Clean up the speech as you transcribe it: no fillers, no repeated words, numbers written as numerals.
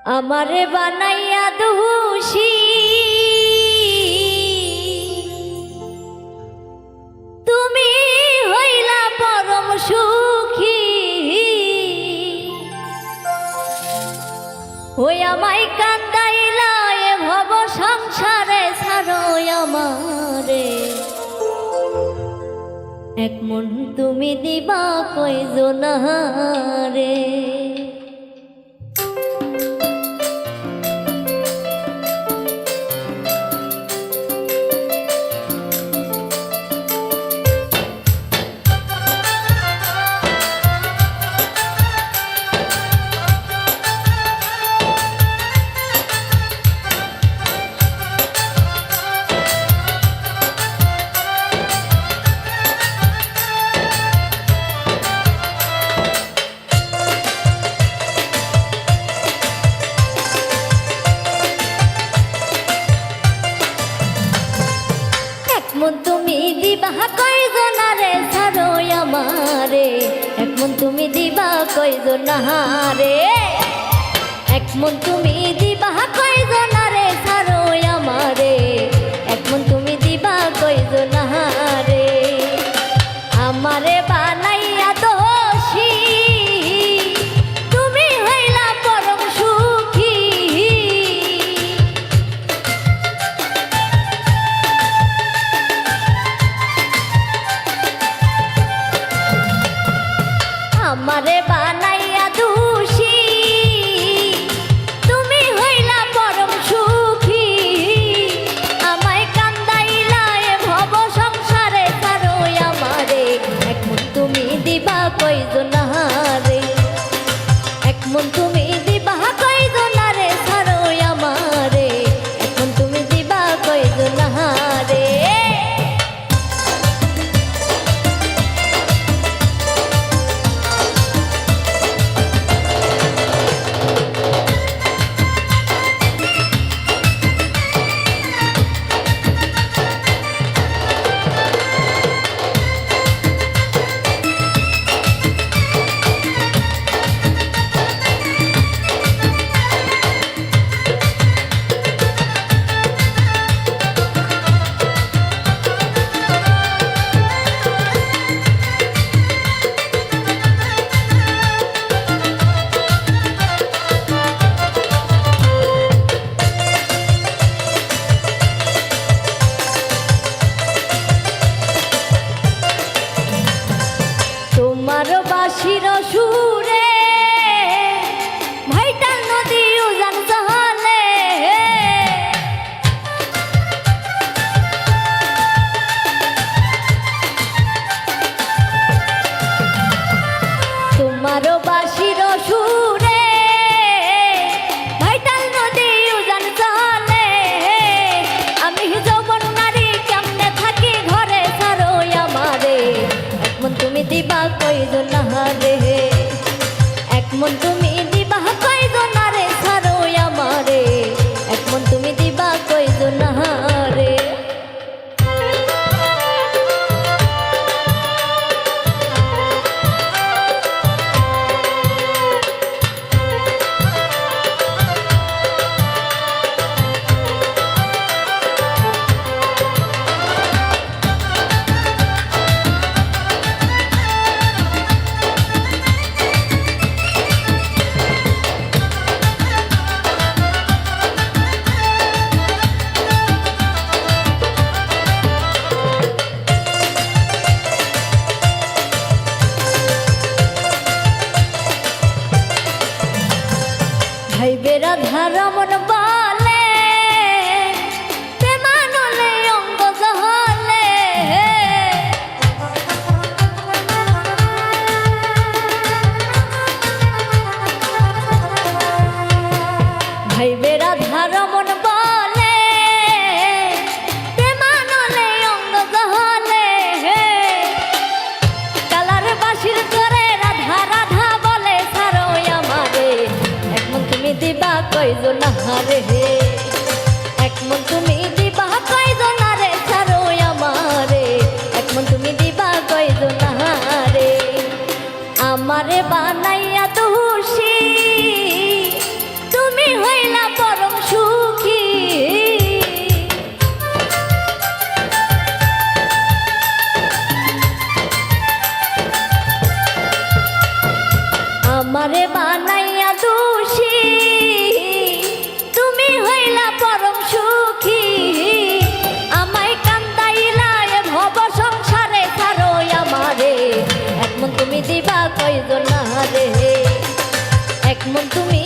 আমারে বানাইয়া দোষী তুমি হইলা পরম সুখী ওই আমায় কান্দাইলা এ ভব সংসারে ছাড়ো আমারে এক মন তুমি দিবা কয়জনারে মন তুমি দিবা কয়জনারে ছাড়ো আমারে এক মন তুমি দিবা কয়জনারে এক মন তুমি দিবা কয়জনারে ছাড়ো আমারে এক মন তুমি দিবা কয়জনারে আমারে বানাইয়া দোষী তুমি হইলা পরম সুখী আমারে বানাইয়া দোষী তুমি হইলা পরম সুখী আমায় কান্দাইলা এ ভব সংসারে ছাড়ো আমারে এক মন তুমি দিবা কয়জনারে এক মন তুমি দিবা কয়জনারে ছাড়ো আমারে এক মন তুমি দিবা কয়জনারে তোমার বাঁশির সুরে ভাইটাল নদী উজান চলে তোমার বাঁশির সুরে ভাইটাল নদী উজান চলে আমি যৌবন নারী কেমনে থাকি ঘরে ছাড়ো আমারে এক মন তুমি দিবা কয়জনারে এক মন তুমি দিবা কয়জনারে ছাড়ো আমারে এক মন তুমি দিবা কয়জনারে ভাইবেরা ধারমন বলে প্রেমানলে অঙ্গ জহলে ভাইবেরা ধারমন বলে প্রেমানলে অঙ্গ জহলে কালার বাসির করে রাধা রাধা বলে ছাড়ো আমারে এক মন তুমি দিবা কয়জনারে এক মন তুমি দিবা কয়জনারে ছাড়ো আমারে এক মন তুমি দিবা কয়জনারে আমারে বানাইয়া দোষী তুমি মন তুমি